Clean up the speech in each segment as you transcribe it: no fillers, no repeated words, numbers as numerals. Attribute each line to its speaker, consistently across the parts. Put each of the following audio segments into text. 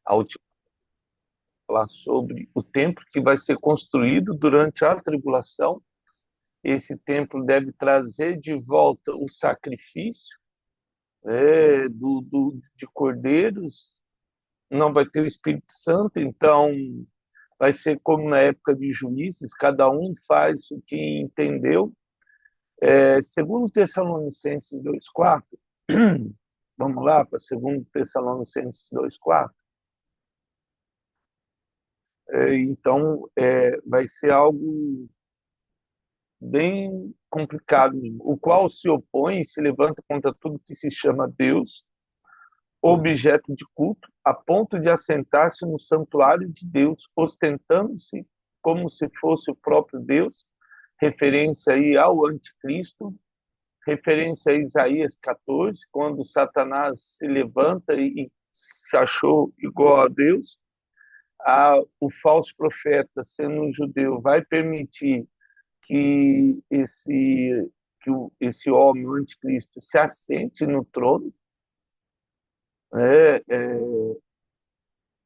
Speaker 1: A última fala sobre o templo que vai ser construído durante a tribulação. Esse templo deve trazer de volta o sacrifício, de cordeiros, não vai ter o Espírito Santo, então vai ser como na época de Juízes, cada um faz o que entendeu. Segundo Tessalonicenses 2,4, vamos lá para segundo Tessalonicenses 2,4. Então, vai ser algo bem complicado, o qual se opõe e se levanta contra tudo que se chama Deus, objeto de culto, a ponto de assentar-se no santuário de Deus, ostentando-se como se fosse o próprio Deus, referência aí ao anticristo, referência a Isaías 14, quando Satanás se levanta e se achou igual a Deus. O falso profeta, sendo um judeu, vai permitir que esse homem, o anticristo, se assente no trono. É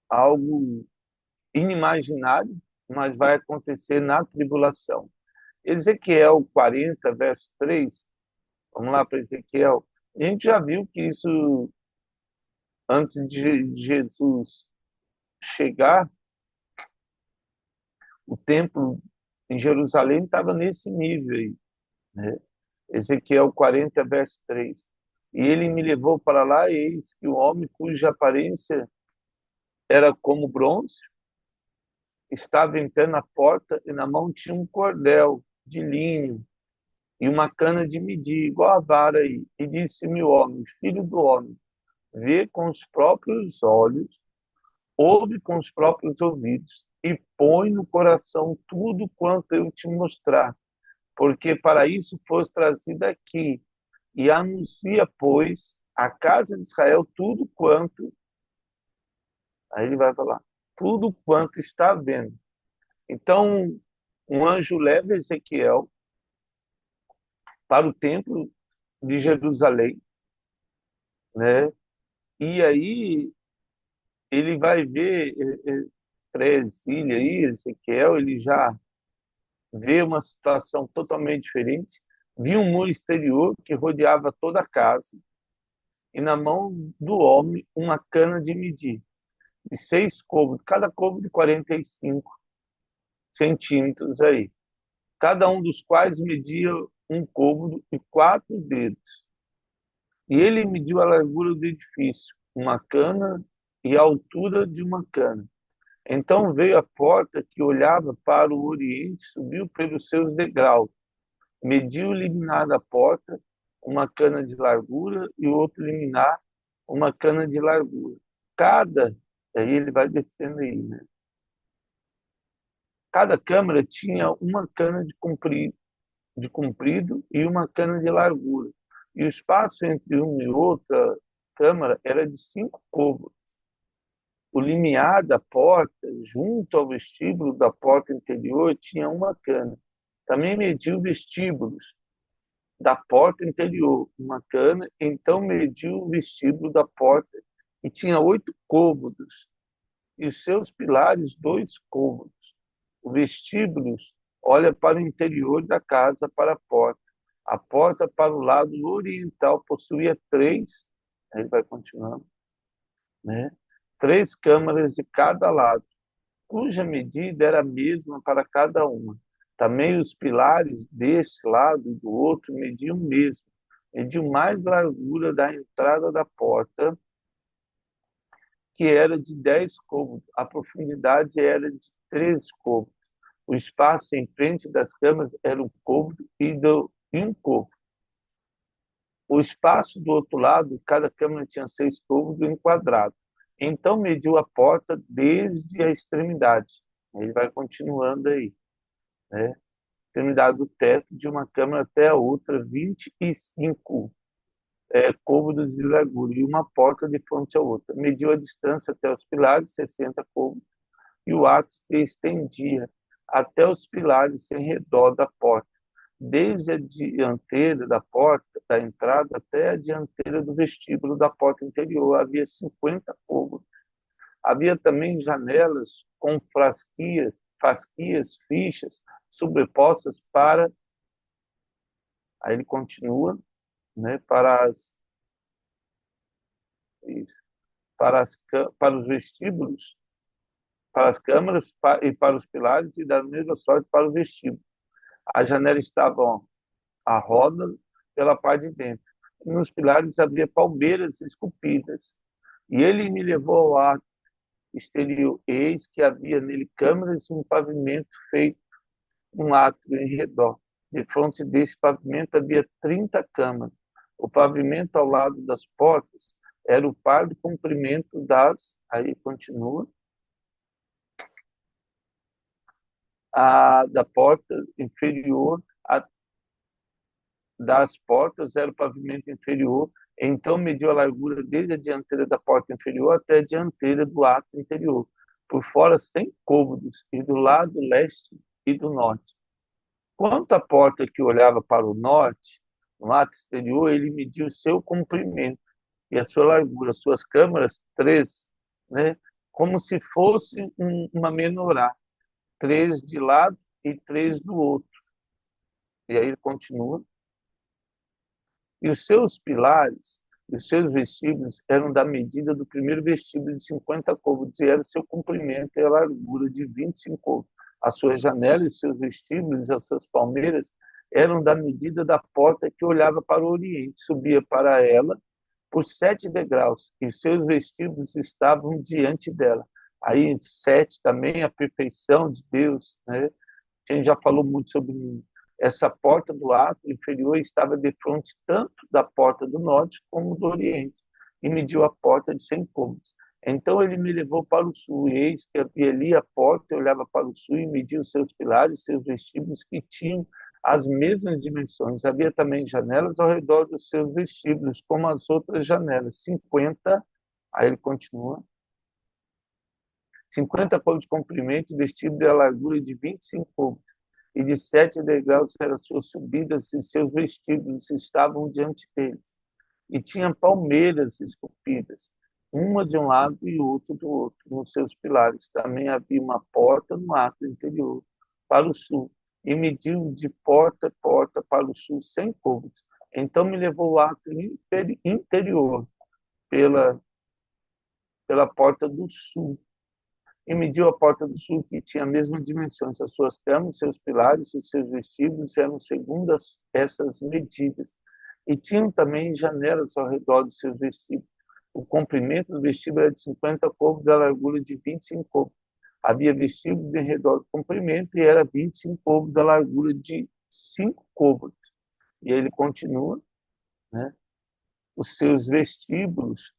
Speaker 1: algo inimaginário, mas vai acontecer na tribulação. Ezequiel 40, verso 3, vamos lá para Ezequiel. A gente já viu que isso, antes de Jesus chegar, o templo em Jerusalém estava nesse nível aí, né? Ezequiel 40, verso 3. E ele me levou para lá, e eis que o homem cuja aparência era como bronze, estava em pé na porta, e na mão tinha um cordel de linho e uma cana de medir, igual a vara aí. E disse-me o homem, filho do homem, vê com os próprios olhos, ouve com os próprios ouvidos, e põe no coração tudo quanto eu te mostrar, porque para isso foste trazido aqui, e anuncia, pois, à casa de Israel tudo quanto, aí ele vai falar, tudo quanto está vendo. Então, um anjo leva Ezequiel para o templo de Jerusalém, né? E aí ele vai ver Cília aí, Ezequiel, ele já vê uma situação totalmente diferente. Viu um muro exterior que rodeava toda a casa, e na mão do homem uma cana de medir, de 6 côvados, cada côvado de 45 centímetros aí, cada um dos quais media um côvado e 4 dedos. E ele mediu a largura do edifício, uma cana, e a altura de uma cana. Então veio a porta que olhava para o oriente, subiu pelos seus degraus, mediu o liminar da porta, uma cana de largura, e o outro liminar, uma cana de largura. Aí ele vai descendo aí, né? Cada câmara tinha uma cana de comprido e uma cana de largura. E o espaço entre uma e outra câmara era de 5 côvados. O limiar da porta, junto ao vestíbulo da porta interior, tinha uma cana. Também mediu vestíbulos da porta interior, uma cana. Então mediu o vestíbulo da porta, que tinha 8 côvados, e os seus pilares 2 côvados. O vestíbulo olha para o interior da casa, para a porta. A porta para o lado oriental possuía 3, ele vai continuando, né? 3 câmaras de cada lado, cuja medida era a mesma para cada uma. Também os pilares deste lado e do outro mediam o mesmo. Mediam mais largura da entrada da porta, que era de 10 côvados. A profundidade era de 13 côvados. O espaço em frente das câmaras era 1 côvado e 1 côvado. O espaço do outro lado, cada câmara tinha 6 côvados em quadrado. Então mediu a porta desde a extremidade. Ele vai continuando aí, né? Extremidade do teto de uma câmara até a outra, 25 côvados de largura, e uma porta de frente à outra. Mediu a distância até os pilares, 60 côvados, e o átrio se estendia até os pilares em redor da porta, desde a dianteira da porta da entrada até a dianteira do vestíbulo da porta interior. Havia 50 côvados. Havia também janelas com fasquias, fichas, sobrepostas para, aí ele continua, né, para os vestíbulos, para as câmaras e para os pilares, e da mesma sorte para o vestíbulo. As janelas estavam à roda pela parte de dentro. E nos pilares havia palmeiras esculpidas. E ele me levou ao ato exterior, eis que havia nele câmaras e um pavimento feito um átrio em redor. De frente desse pavimento havia 30 câmaras. O pavimento ao lado das portas era o par do comprimento das, aí continua, da porta inferior, das portas era o pavimento inferior, então mediu a largura desde a dianteira da porta inferior até a dianteira do átrio interior, por fora 100 côvados, e do lado leste e do norte. Quanto à porta que olhava para o norte, no átrio exterior, ele mediu o seu comprimento e a sua largura, suas câmaras, 3, né, como se fosse uma menorá, 3 de lado e 3 do outro. E aí ele continua. E os seus pilares, e os seus vestíbulos eram da medida do primeiro vestíbulo de 50 côvados, e era o seu comprimento e a largura de 25 côvados. As suas janelas, os seus vestíbulos, as suas palmeiras eram da medida da porta que olhava para o oriente, subia para ela por 7 degraus, e os seus vestíbulos estavam diante dela. Aí, 7 também, a perfeição de Deus, né? A gente já falou muito sobre essa porta do átrio inferior, estava de frente tanto da porta do norte como do oriente, e mediu a porta de 100 côvados. Então ele me levou para o sul, e eis que havia ali a porta, e olhava para o sul e media os seus pilares, seus vestíbulos, que tinham as mesmas dimensões. Havia também janelas ao redor dos seus vestíbulos, como as outras janelas, 50, aí ele continua, 50 côvados de comprimento, e vestíbulo e a largura de 25 côvados, e de 7 degraus eram suas subidas, e seus vestíbulos estavam diante deles. E tinha palmeiras esculpidas, uma de um lado e outra do outro, nos seus pilares. Também havia uma porta no átrio interior, para o sul, e mediu de porta a porta para o sul 100 côvados. Então me levou ao átrio interior, pela porta do sul, e mediu a porta do sul, que tinha a mesma dimensão. As suas câmaras, seus pilares e seus vestíbulos eram segundo essas medidas. E tinham também janelas ao redor dos seus vestíbulos. O comprimento do vestíbulo era de 50 côvados, a largura de 25 côvados. Havia vestíbulos em redor do comprimento e era 25 côvados, a largura de 5 côvados. E aí ele continua, né? Os seus vestíbulos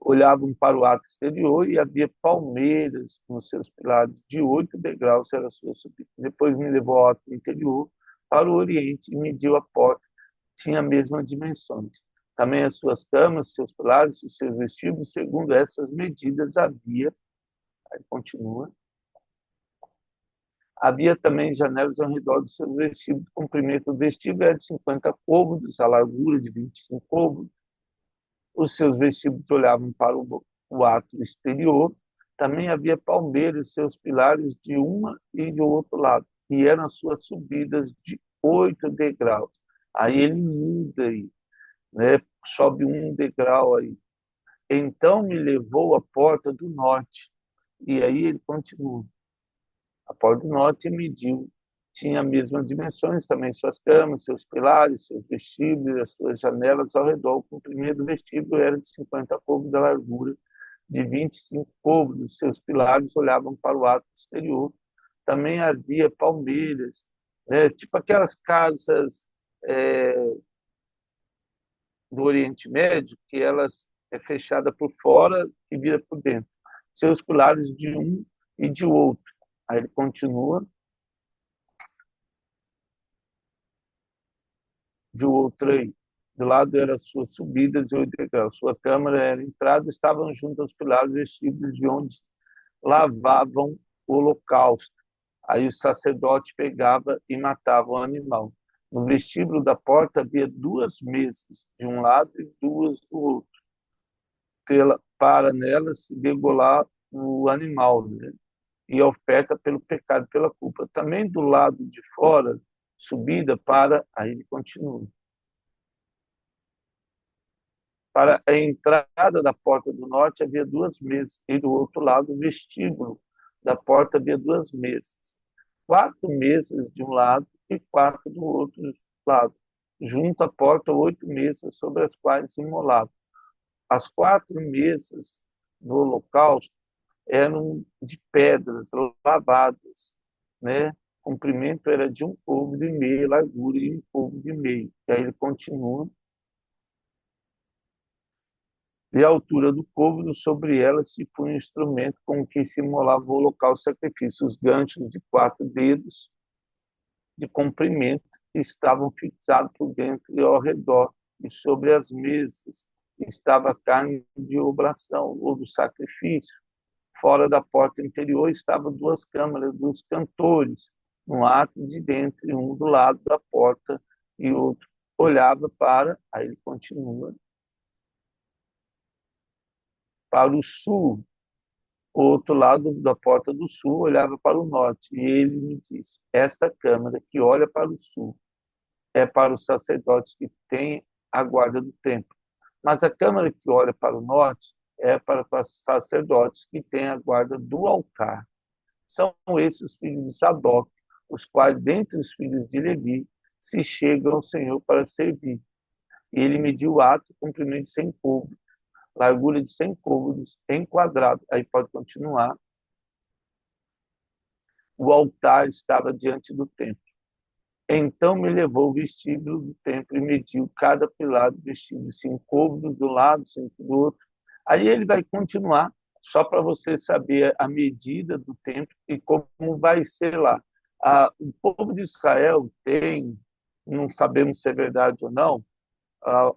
Speaker 1: olhavam para o átrio exterior, e havia palmeiras nos seus pilares, de 8 degraus era a sua subida. Depois me levou ao átrio interior, para o oriente, e mediu a porta, tinha as mesmas dimensões. Também as suas camas, seus pilares e seus vestíbulos, segundo essas medidas havia, aí continua, havia também janelas ao redor dos seus vestíbulos. O comprimento do vestíbulo era de 50 côvados, a largura de 25 côvados. Os seus vestíbulos olhavam para o átrio exterior. Também havia palmeiras, seus pilares de uma e do outro lado, e eram as suas subidas de 8 degraus. Aí ele muda aí, né? Sobe um degrau aí. Então me levou à porta do norte, e aí ele continua. A porta do norte mediu, tinha as mesmas dimensões também, suas camas, seus pilares, seus vestíbulos, as suas janelas ao redor. O comprimento do vestíbulo era de 50 côvados, da largura de 25 côvados. Seus pilares olhavam para o átrio exterior. Também havia palmeiras, né, tipo aquelas casas do Oriente Médio, que elas é fechada por fora e vira por dentro. Seus pilares de um e de outro. Aí ele continua, de outro aí. Do lado eram suas subidas de 8 degraus. Sua câmara era entrada, estavam junto aos pilares vestidos de onde lavavam o holocausto. Aí o sacerdote pegava e matava o animal. No vestíbulo da porta havia 2 mesas, de um lado e 2 do outro. para nela se degolar o animal, né? E a oferta pelo pecado, pela culpa. Também do lado de fora, subida para, aí ele continua, para a entrada da porta do norte havia 2 mesas, e do outro lado, o vestíbulo da porta havia 2 mesas. 4 mesas de um lado e 4 do outro lado. Junto à porta, 8 mesas sobre as quais se imolava. As 4 mesas do holocausto eram de pedras lavadas, né? O comprimento era de 1 côvado e meio, largura e 1 côvado e meio. E aí ele continua. E a altura do côvado, sobre ela se punha um instrumento com que se imolava o holocausto e sacrifício. Os ganchos de 4 dedos de comprimento estavam fixados por dentro e ao redor. E sobre as mesas estava a carne de oblação ou do sacrifício. Fora da porta interior estavam 2 câmaras dos cantores, no ato de dentro, um do lado da porta e outro olhava para, aí ele continua, para o sul. O outro lado da porta do sul olhava para o norte. E ele me disse: esta câmara que olha para o sul é para os sacerdotes que têm a guarda do templo. Mas a câmara que olha para o norte é para os sacerdotes que têm a guarda do altar. São esses os filhos de Sadoc, os quais, dentre os filhos de Levi, se chegam ao Senhor para servir. E ele mediu o ato, comprimento de 100 côvados, largura de 100 côvados, em quadrado. Aí pode continuar. O altar estava diante do templo. Então me levou ao vestíbulo do templo e mediu cada pilar do vestíbulo, 5 côvados do lado, 5 do outro. Aí ele vai continuar, só para você saber a medida do templo e como vai ser lá. O povo de Israel tem, não sabemos se é verdade ou não,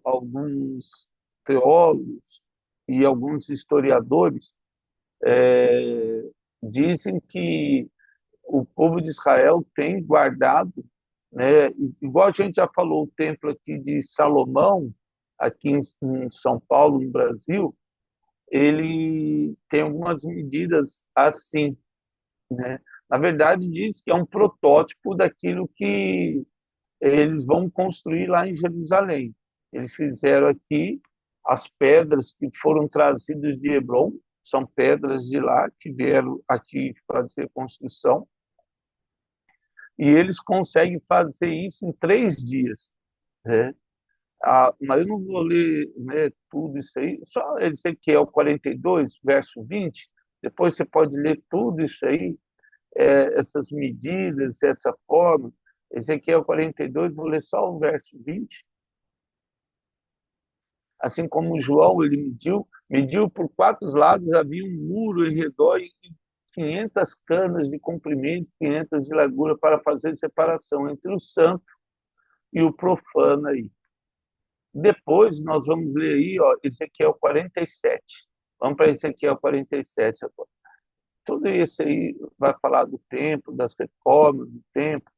Speaker 1: alguns teólogos e alguns historiadores dizem que o povo de Israel tem guardado, né, igual a gente já falou, o templo aqui de Salomão, aqui em São Paulo, no Brasil, ele tem algumas medidas assim, né? Na verdade, diz que é um protótipo daquilo que eles vão construir lá em Jerusalém. Eles fizeram aqui as pedras que foram trazidas de Hebron, são pedras de lá que vieram aqui fazer construção, e eles conseguem fazer isso em 3 dias, né? Mas eu não vou ler, né, tudo isso aí, só Ezequiel 42, verso 20, depois você pode ler tudo isso aí, essas medidas, essa forma. Ezequiel 42, vou ler só o verso 20. Assim como João, ele mediu por 4 lados, havia um muro em redor e 500 canas de comprimento, 500 de largura, para fazer separação entre o santo e o profano aí. Depois nós vamos ler aí, ó, Ezequiel 47. Vamos para Ezequiel 47 agora. Tudo isso aí vai falar do templo, das reformas do templo,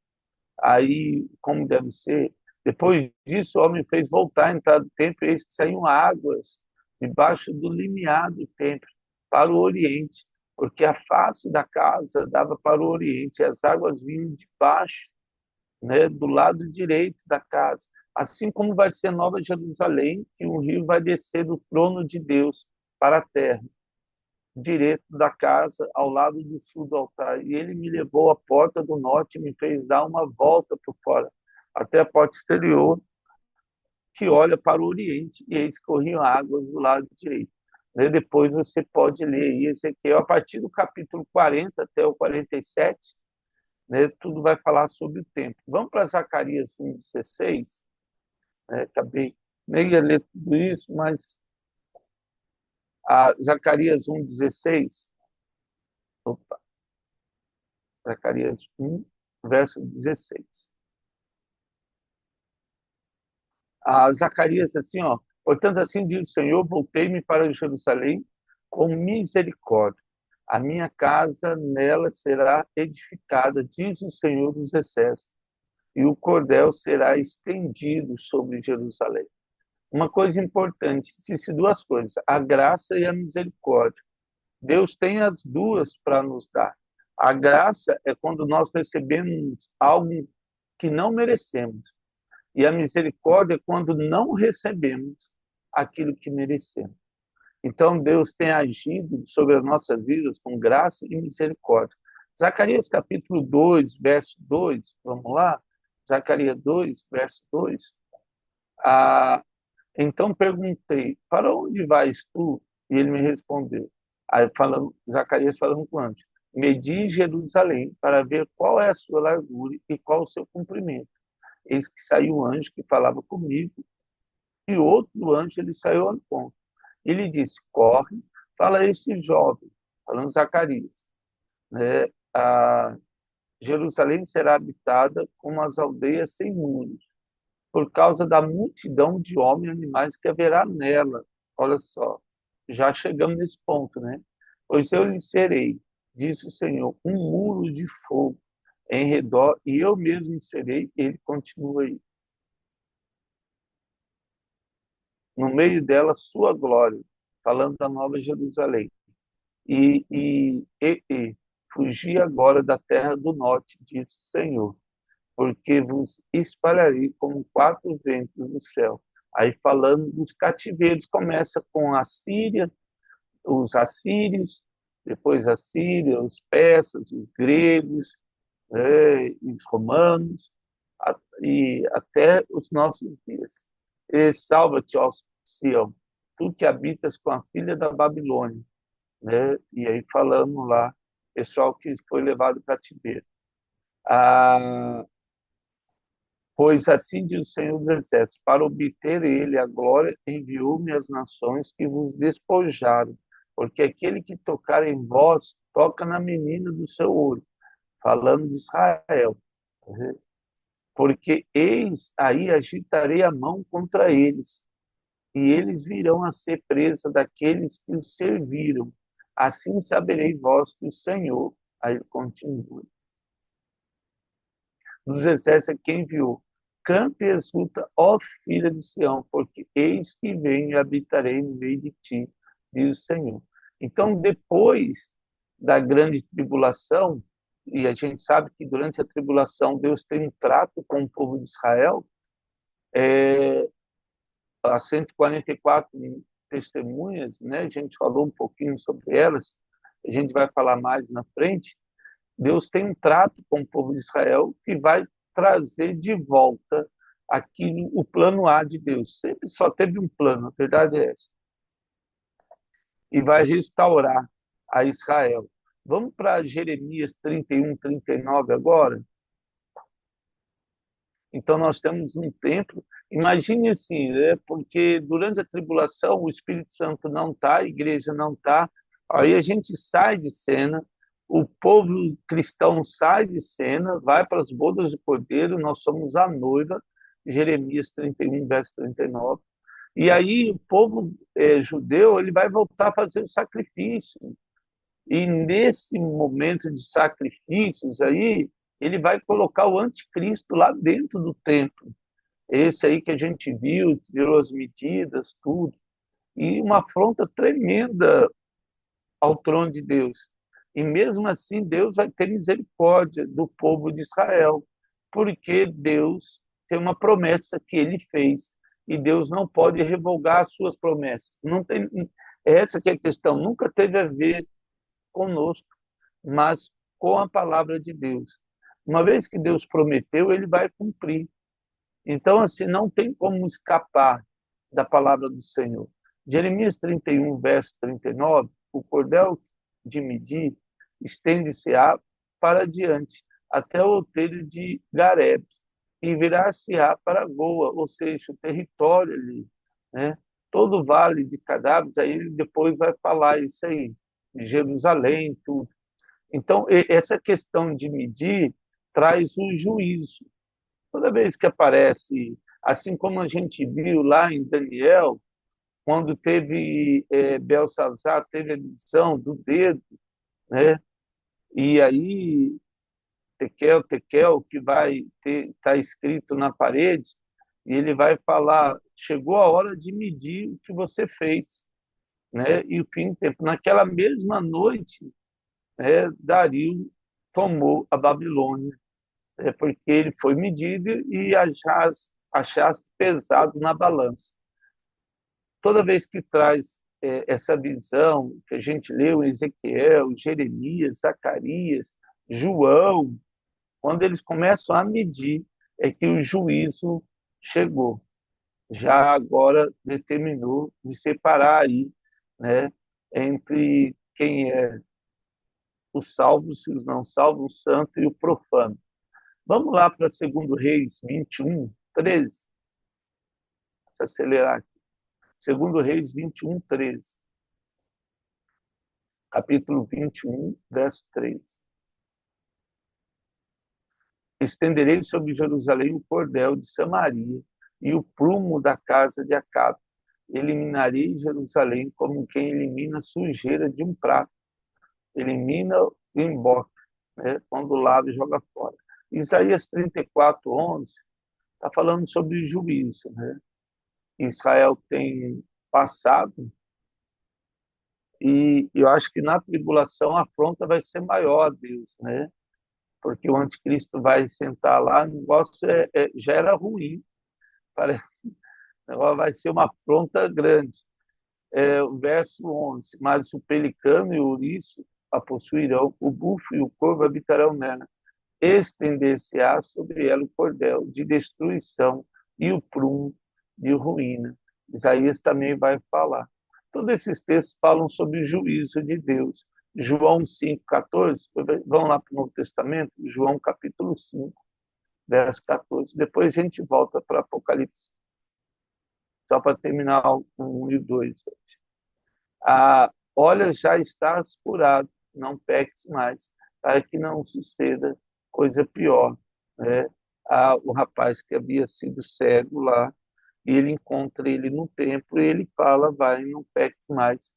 Speaker 1: aí como deve ser. Depois disso, o homem fez voltar a entrar do templo, e eis que saíam águas debaixo do limiar do templo, para o oriente, porque a face da casa dava para o oriente, e as águas vinham de baixo, né, do lado direito da casa. Assim como vai ser Nova Jerusalém, que um rio vai descer do trono de Deus para a terra, direito da casa, ao lado do sul do altar. E ele me levou à porta do norte e me fez dar uma volta por fora, até a porta exterior, que olha para o oriente, e eis que corriam águas do lado direito. Depois você pode ler aí Ezequiel, a partir do capítulo 40 até o 47, né, tudo vai falar sobre o tempo. Vamos para Zacarias 1,16. Acabei nem ia ler tudo isso, mas Zacarias 1,16. Opa, Zacarias 1, verso 16. Zacarias assim, ó, portanto, assim diz o Senhor, voltei-me para Jerusalém com misericórdia. A minha casa nela será edificada, diz o Senhor dos Exércitos, e o cordel será estendido sobre Jerusalém. uma coisa importante, existem duas coisas, a graça e a misericórdia. Deus tem as duas para nos dar. A graça é quando nós recebemos algo que não merecemos. E a misericórdia é quando não recebemos aquilo que merecemos. Então, Deus tem agido sobre as nossas vidas com graça e misericórdia. Zacarias capítulo 2, verso 2, vamos lá? Zacarias 2, verso 2. Ah, então perguntei, para onde vais tu? E ele me respondeu. Aí falando, Zacarias falando com o anjo, medi Jerusalém para ver qual é a sua largura e qual o seu comprimento. Eis que saiu um anjo que falava comigo, e outro anjo ele saiu ao encontro. Ele disse, corre, fala a este jovem, falando Zacarias, né? Jerusalém será habitada como as aldeias sem muros, por causa da multidão de homens e animais que haverá nela. Olha só, já chegamos nesse ponto, né? Pois eu lhe serei, disse o Senhor, um muro de fogo em redor, e eu mesmo serei, ele continua aí. No meio dela, sua glória, falando da Nova Jerusalém. E fugi agora da terra do norte, diz o Senhor, porque vos espalharei como quatro ventos do céu. Aí falando dos cativeiros, começa com a Síria, os assírios, depois a Síria, os persas, os gregos, os romanos, e até os nossos dias. E salva-te, ó Sião, tu que habitas com a filha da Babilônia, né? E aí falando lá, pessoal que foi levado cativeiro. Ah, pois assim diz o Senhor dos Exércitos, para obter ele a glória, enviou-me às nações que vos despojaram, porque aquele que tocar em vós, toca na menina do seu olho, falando de Israel. Porque eis aí agitarei a mão contra eles, e eles virão a ser presa daqueles que os serviram. Assim saberei vós que o Senhor, aí continua, dos exércitos é quem enviou. Canta e exulta, ó filha de Sião, porque eis que venho e habitarei no meio de ti, diz o Senhor. Então, depois da grande tribulação, e a gente sabe que durante a tribulação Deus tem um trato com o povo de Israel, as 144 testemunhas, né? A gente falou um pouquinho sobre elas, a gente vai falar mais na frente. Deus tem um trato com o povo de Israel que vai trazer de volta aquilo, o plano A de Deus. Sempre só teve um plano, a verdade é essa. E vai restaurar a Israel. Vamos para Jeremias 31, 39 agora? Então, nós temos um templo. Imagine assim, né? Porque durante a tribulação o Espírito Santo não está, a igreja não está. Aí a gente sai de cena, o povo cristão sai de cena, vai para as bodas do Cordeiro, nós somos a noiva, Jeremias 31, verso 39. E aí o povo judeu ele vai voltar a fazer o sacrifício. E nesse momento de sacrifícios aí, ele vai colocar o anticristo lá dentro do templo. Esse aí que a gente viu, tirou as medidas, tudo. E uma afronta tremenda ao trono de Deus. E mesmo assim, Deus vai ter misericórdia do povo de Israel, porque Deus tem uma promessa que ele fez e Deus não pode revogar as suas promessas. Não tem, essa que é a questão, nunca teve a ver conosco, mas com a palavra de Deus. Uma vez que Deus prometeu, ele vai cumprir. Então, assim, não tem como escapar da palavra do Senhor. Jeremias 31, verso 39, o cordel de medir estende-se-á para diante, até o outeiro de Gareb, e virar-se-á para Goa, ou seja, o território ali, né? Todo o vale de cadáveres, aí ele depois vai falar isso aí, de Jerusalém, tudo. Então, essa questão de medir traz o juízo. Toda vez que aparece, assim como a gente viu lá em Daniel, quando teve Belsazar, teve a visão do dedo, né? E aí, Tekel, que vai estar escrito na parede, e ele vai falar: chegou a hora de medir o que você fez, né? E o fim do tempo. Naquela mesma noite, Dario tomou a Babilônia, porque ele foi medido e achasse pesado na balança. Toda vez que traz essa visão que a gente leu em Ezequiel, Jeremias, Zacarias, João, quando eles começam a medir, é que o juízo chegou. Já agora determinou de separar aí, né, entre quem é os salvos e os não salvos, o santo e o profano. Vamos lá para 2 Reis 21, 13. Vou acelerar aqui. 2 Reis 21, 13. Capítulo 21, verso 3. Estenderei sobre Jerusalém o cordel de Samaria e o prumo da casa de Acabe. Eliminarei Jerusalém como quem elimina a sujeira de um prato. Elimina o emboca, né, quando lava e joga fora. Isaías 34, 11, está falando sobre o juízo. Né? Israel tem passado e eu acho que na tribulação a afronta vai ser maior a Deus, né? Porque o anticristo vai sentar lá, o negócio já era ruim, parece, agora vai ser uma afronta grande. O verso 11, mas o pelicano e o ouriço a possuirão, o bufo e o corvo habitarão nela. Estender-se-á sobre ela o cordel de destruição e o prumo de ruína. Isaías também vai falar. Todos esses textos falam sobre o juízo de Deus. João 5,14, vamos lá para o Novo Testamento, João capítulo 5, verso 14. Depois a gente volta para Apocalipse, só para terminar o 1 e o 2. Olha, já estás curado, não peques mais, para que não suceda coisa pior. Né? O rapaz que havia sido cego lá, e ele encontra ele no templo e ele fala: vai, não peques mais.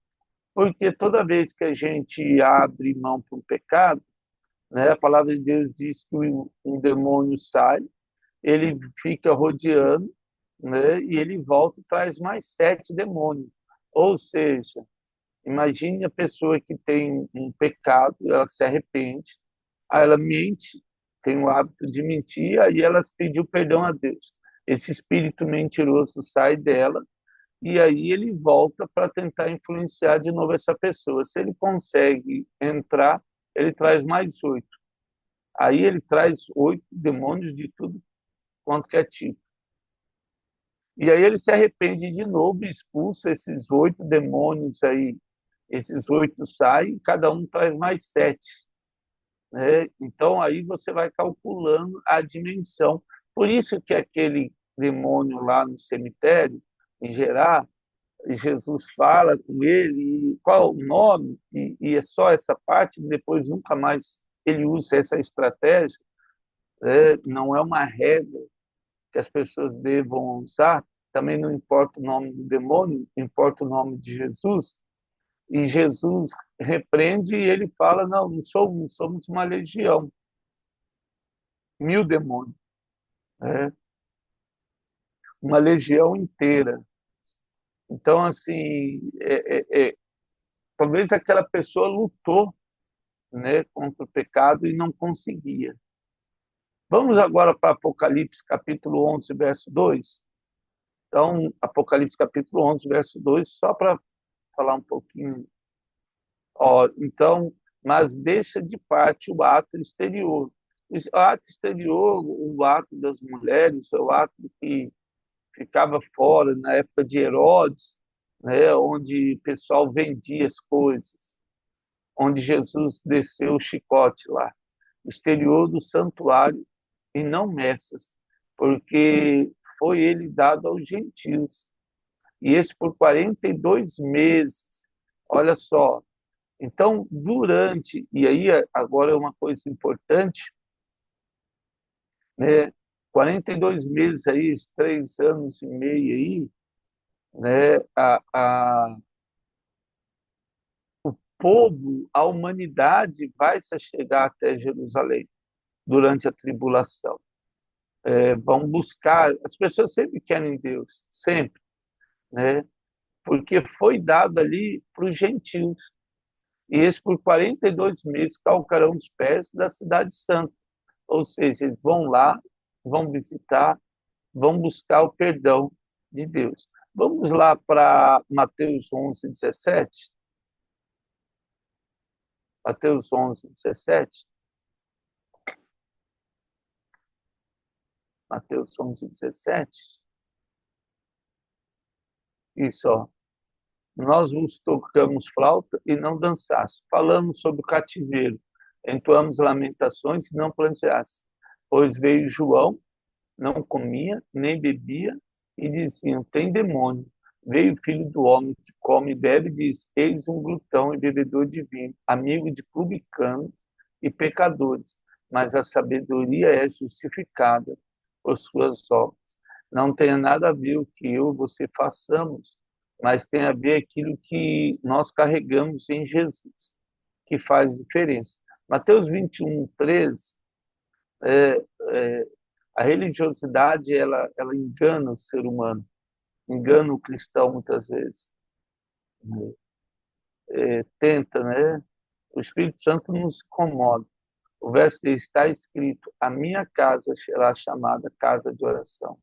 Speaker 1: Porque toda vez que a gente abre mão para o pecado, né, a palavra de Deus diz que um demônio sai, ele fica rodeando, né, e ele volta e traz mais 7 demônios. Ou seja, imagine a pessoa que tem um pecado, ela se arrepende, aí ela mente, tem o hábito de mentir, aí ela pediu perdão a Deus. Esse espírito mentiroso sai dela e aí ele volta para tentar influenciar de novo essa pessoa. Se ele consegue entrar, ele traz mais 8. Aí ele traz 8 demônios de tudo quanto que é tipo. E aí ele se arrepende de novo e expulsa esses 8 demônios aí. Esses 8 saem, cada um traz mais 7. Né? Então aí você vai calculando a dimensão. Por isso que aquele demônio lá no cemitério, em Gerar, Jesus fala com ele, qual o nome, e é só essa parte, depois nunca mais ele usa essa estratégia, não é uma regra que as pessoas devam usar, também não importa o nome do demônio, importa o nome de Jesus, e Jesus repreende e ele fala: não, não somos uma legião, 1000 demônios, né? Uma legião inteira. Então, assim, talvez aquela pessoa lutou, né, contra o pecado e não conseguia. Vamos agora para Apocalipse capítulo 11, verso 2. Então, Apocalipse capítulo 11, verso 2, só para falar um pouquinho. Então, mas deixa de parte o ato exterior. O ato exterior, o ato das mulheres, o ato que ficava fora na época de Herodes, né, onde o pessoal vendia as coisas, onde Jesus desceu o chicote lá, o exterior do santuário e não Messas, porque foi ele dado aos gentios. E esse por 42 meses. Olha só. Então, e aí agora é uma coisa importante, né? 42 meses aí, 3 anos e meio aí, né? O povo, a humanidade vai se chegar até Jerusalém durante a tribulação. vão buscar. As pessoas sempre querem Deus, sempre, né? Porque foi dado ali para os gentios. E eles, por 42 meses, calcarão os pés da cidade santa. Ou seja, eles vão lá, vão visitar, vão buscar o perdão de Deus. Vamos lá para Mateus 11, 17. Mateus 11, 17. Mateus 11, 17. Isso, ó. Nós vos tocamos flauta e não dançaste. Falamos sobre o cativeiro. Entoamos lamentações e não pranteaste. Pois veio João, não comia, nem bebia, e diziam, tem demônio. Veio o filho do homem que come e bebe e diz, eis um glutão e bebedor de vinho, amigo de publicanos e pecadores. Mas a sabedoria é justificada por suas obras. Não tem nada a ver o que eu e você façamos, mas tem a ver aquilo que nós carregamos em Jesus, que faz diferença. Mateus 21, 13, é, é, a religiosidade ela engana o ser humano, engana o cristão muitas vezes. Tenta, né? O Espírito Santo nos incomoda. O verso está escrito: a minha casa será chamada casa de oração,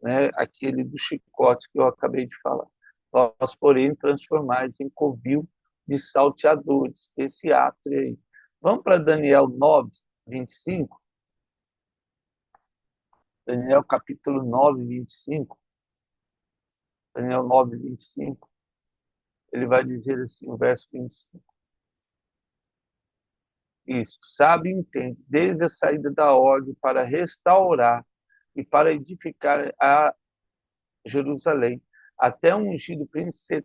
Speaker 1: né? Aquele do chicote que eu acabei de falar. Nós, porém, transformados em covil de salteadores. Esse ato aí. Vamos para Daniel 9, 25. Daniel capítulo 9, 25. Daniel 9, 25. Ele vai dizer assim, o verso 25. Isso, sabe e entende, desde a saída da ordem para restaurar e para edificar a Jerusalém, até um ungido príncipe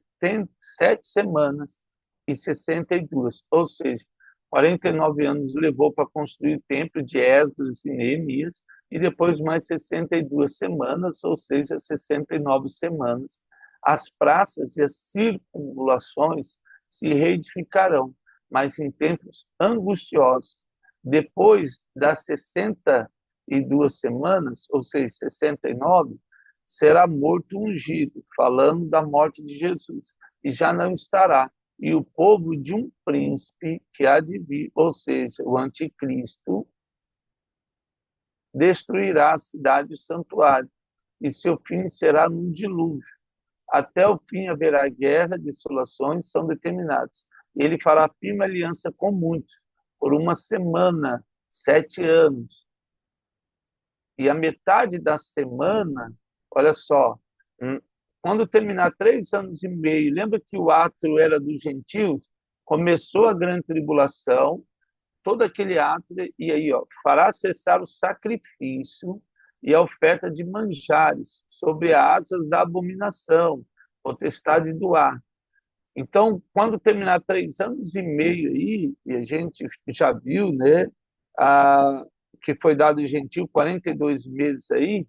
Speaker 1: 7 semanas e 62, ou seja, 49 anos levou para construir o templo de Esdras e Neemias, e depois mais 62 semanas, ou seja, 69 semanas, as praças e as circunvalações se reedificarão, mas em tempos angustiosos. Depois das 62 semanas, ou seja, 69, será morto ungido, falando da morte de Jesus, e já não estará. E o povo de um príncipe que há de vir, ou seja, o anticristo, destruirá a cidade e o santuário, e seu fim será num dilúvio. Até o fim haverá guerra, dessolações são determinadas. Ele fará firme aliança com muitos, por uma semana, 7 anos. E a metade da semana, olha só, quando terminar 3 anos e meio, lembra que o ato era dos gentios? Começou a grande tribulação, todo aquele ato, e aí, ó, fará cessar o sacrifício e a oferta de manjares sobre asas da abominação, potestade do ar. Então, quando terminar 3 anos e meio aí, e a gente já viu, né, a, que foi dado gentil 42 meses aí,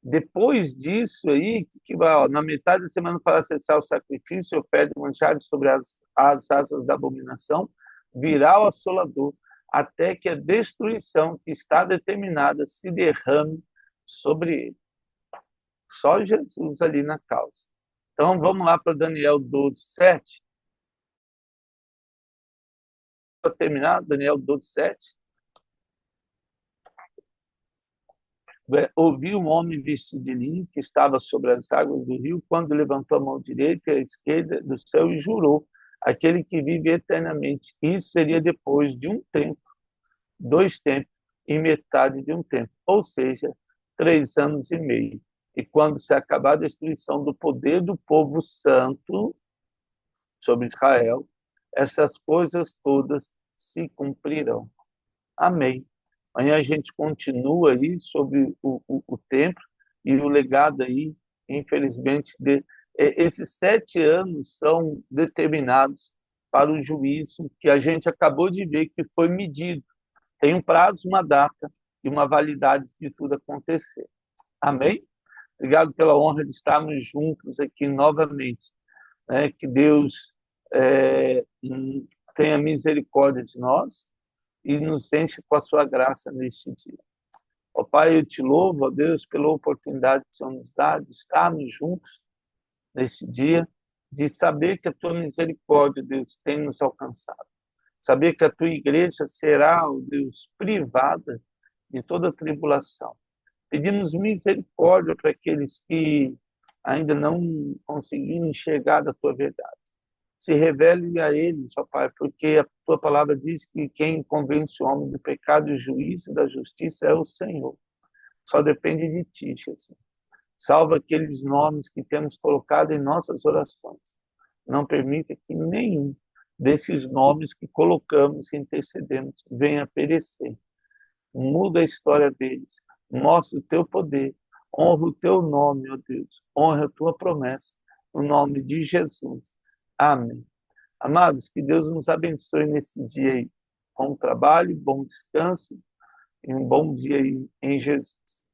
Speaker 1: depois disso aí, que vai, ó, na metade da semana para cessar o sacrifício, oferta de manchados sobre as asas da abominação, virá o assolador, até que a destruição que está determinada se derrame sobre ele. Só Jesus ali na causa. Então, vamos lá para Daniel 12, 7. Para terminar, Daniel 12, 7. Ouvi um homem vestido de linho que estava sobre as águas do rio, quando levantou a mão direita e a esquerda do céu e jurou, aquele que vive eternamente. Isso seria depois de um tempo, 2 tempos e metade de um tempo, ou seja, 3 anos e meio. E quando se acabar a destruição do poder do povo santo sobre Israel, essas coisas todas se cumprirão. Amém. Amanhã a gente continua aí sobre o templo e o legado aí, infelizmente, esses 7 anos são determinados para o juízo que a gente acabou de ver que foi medido. Tem um prazo, uma data e uma validade de tudo acontecer. Amém? Obrigado pela honra de estarmos juntos aqui novamente. Né? Que Deus tenha misericórdia de nós e nos enche com a sua graça neste dia. Ó Pai, eu te louvo, ó Deus, pela oportunidade que o Senhor nos dá de estarmos juntos nesse dia, de saber que a tua misericórdia, Deus, tem nos alcançado. Saber que a tua igreja será, ó Deus, privada de toda tribulação. Pedimos misericórdia para aqueles que ainda não conseguiram enxergar da tua verdade. Se revele a eles, ó Pai, porque a tua palavra diz que quem convence o homem do pecado, do juízo e da justiça é o Senhor. Só depende de ti, Jesus. Salva aqueles nomes que temos colocado em nossas orações. Não permita que nenhum desses nomes que colocamos e intercedemos venha a perecer. Muda a história deles. Mostra o teu poder. Honra o teu nome, ó Deus. Honra a tua promessa. No nome de Jesus. Amém. Amados, que Deus nos abençoe nesse dia aí. Bom trabalho, bom descanso e um bom dia aí em Jesus.